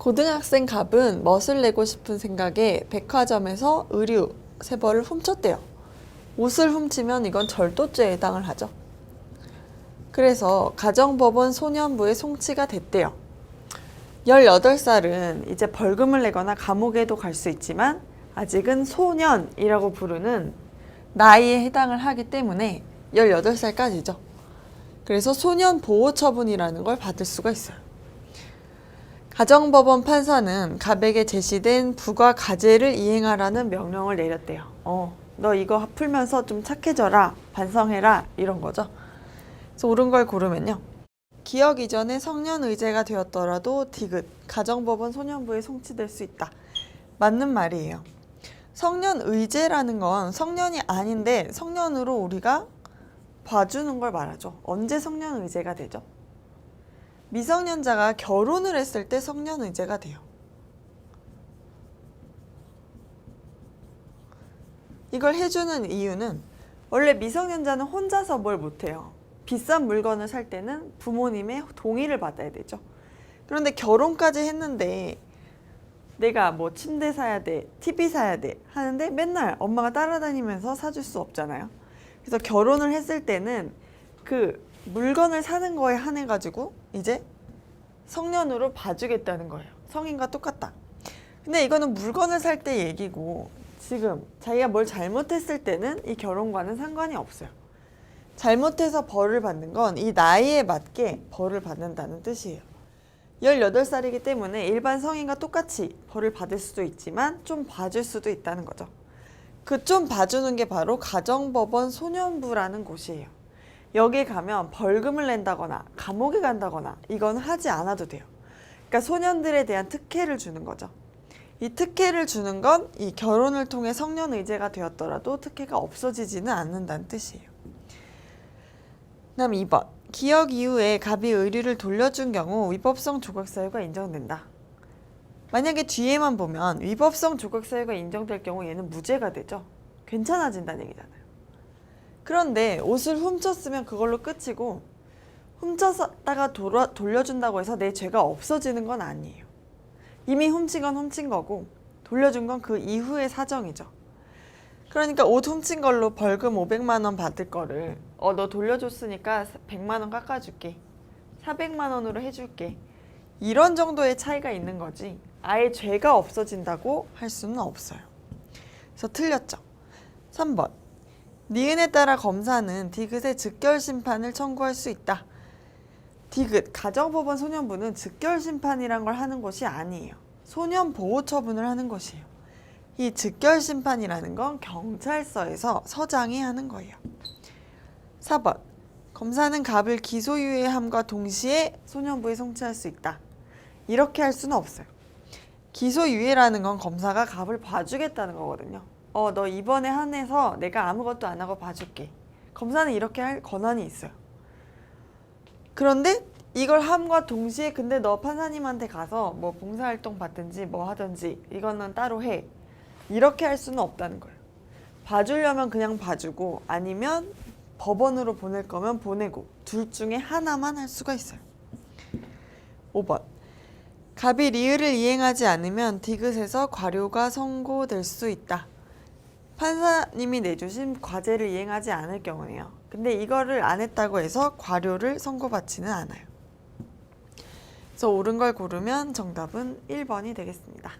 고등학생 갑은 멋을 내고 싶은 생각에 백화점에서 의류 3벌을 훔쳤대요. 옷을 훔치면 이건 절도죄에 해당을 하죠. 그래서 가정법원 소년부에 송치가 됐대요. 18살은 이제 벌금을 내거나 감옥에도 갈 수 있지만 아직은 소년이라고 부르는 나이에 해당을 하기 때문에 18살까지죠. 그래서 소년 보호 처분이라는 걸 받을 수가 있어요. 가정법원 판사는 갑에게 제시된 부과 가제를 이행하라는 명령을 내렸대요. 너 이거 풀면서 좀 착해져라, 반성해라, 이런 거죠. 그래서 옳은 걸 고르면요. 기억 이전에 성년 의제가 되었더라도 디귿, 가정법원 소년부에 송치될 수 있다. 맞는 말이에요. 성년 의제라는 건 성년이 아닌데 성년으로 우리가 봐주는 걸 말하죠. 언제 성년 의제가 되죠? 미성년자가 결혼을 했을 때 성년 의제가 돼요. 이걸 해주는 이유는 원래 미성년자는 혼자서 뭘 못해요. 비싼 물건을 살 때는 부모님의 동의를 받아야 되죠. 그런데 결혼까지 했는데 내가 뭐 침대 사야 돼, TV 사야 돼 하는데 맨날 엄마가 따라다니면서 사줄 수 없잖아요. 그래서 결혼을 했을 때는 그 물건을 사는 거에 한해 가지고 이제 성년으로 봐주겠다는 거예요. 성인과 똑같다. 근데 이거는 물건을 살 때 얘기고 지금 자기가 뭘 잘못했을 때는 이 결혼과는 상관이 없어요. 잘못해서 벌을 받는 건 이 나이에 맞게 벌을 받는다는 뜻이에요. 18살이기 때문에 일반 성인과 똑같이 벌을 받을 수도 있지만 좀 봐줄 수도 있다는 거죠. 그 좀 봐주는 게 바로 가정법원 소년부라는 곳이에요. 여기 가면 벌금을 낸다거나 감옥에 간다거나 이건 하지 않아도 돼요. 그러니까 소년들에 대한 특혜를 주는 거죠. 이 특혜를 주는 건 이 결혼을 통해 성년 의제가 되었더라도 특혜가 없어지지는 않는다는 뜻이에요. 다음 2번. 기억 이후에 갑이 의류를 돌려준 경우 위법성 조각 사유가 인정된다. 만약에 뒤에만 보면 위법성 조각 사유가 인정될 경우 얘는 무죄가 되죠. 괜찮아진다는 얘기잖아요. 그런데 옷을 훔쳤으면 그걸로 끝이고 훔쳤다가 돌려준다고 해서 내 죄가 없어지는 건 아니에요. 이미 훔친 건 훔친 거고 돌려준 건 그 이후의 사정이죠. 그러니까 옷 훔친 걸로 벌금 500만 원 받을 거를 너 돌려줬으니까 100만 원 깎아줄게. 400만 원으로 해줄게. 이런 정도의 차이가 있는 거지 아예 죄가 없어진다고 할 수는 없어요. 그래서 틀렸죠. 3번. 니은에 따라 검사는 디귿의 즉결 심판을 청구할 수 있다. 디귿, 가정법원 소년부는 즉결 심판이란 걸 하는 것이 아니에요. 소년 보호 처분을 하는 것이에요. 이 즉결 심판이라는 건 경찰서에서 서장이 하는 거예요. 4번. 검사는 갑을 기소유예함과 동시에 소년부에 송치할 수 있다. 이렇게 할 수는 없어요. 기소유예라는 건 검사가 갑을 봐주겠다는 거거든요. 너 이번에 한해서 내가 아무것도 안 하고 봐줄게. 검사는 이렇게 할 권한이 있어요. 그런데 이걸 함과 동시에 근데 너 판사님한테 가서 뭐 봉사활동 받든지 뭐 하든지 이거는 따로 해. 이렇게 할 수는 없다는 거예요. 봐주려면 그냥 봐주고 아니면 법원으로 보낼 거면 보내고 둘 중에 하나만 할 수가 있어요. 5번. 갑이 리을을 이행하지 않으면 디귿에서 과료가 선고될 수 있다. 판사님이 내주신 과제를 이행하지 않을 경우에요. 근데 이거를 안 했다고 해서 과료를 선고받지는 않아요. 그래서 옳은 걸 고르면 정답은 1번이 되겠습니다.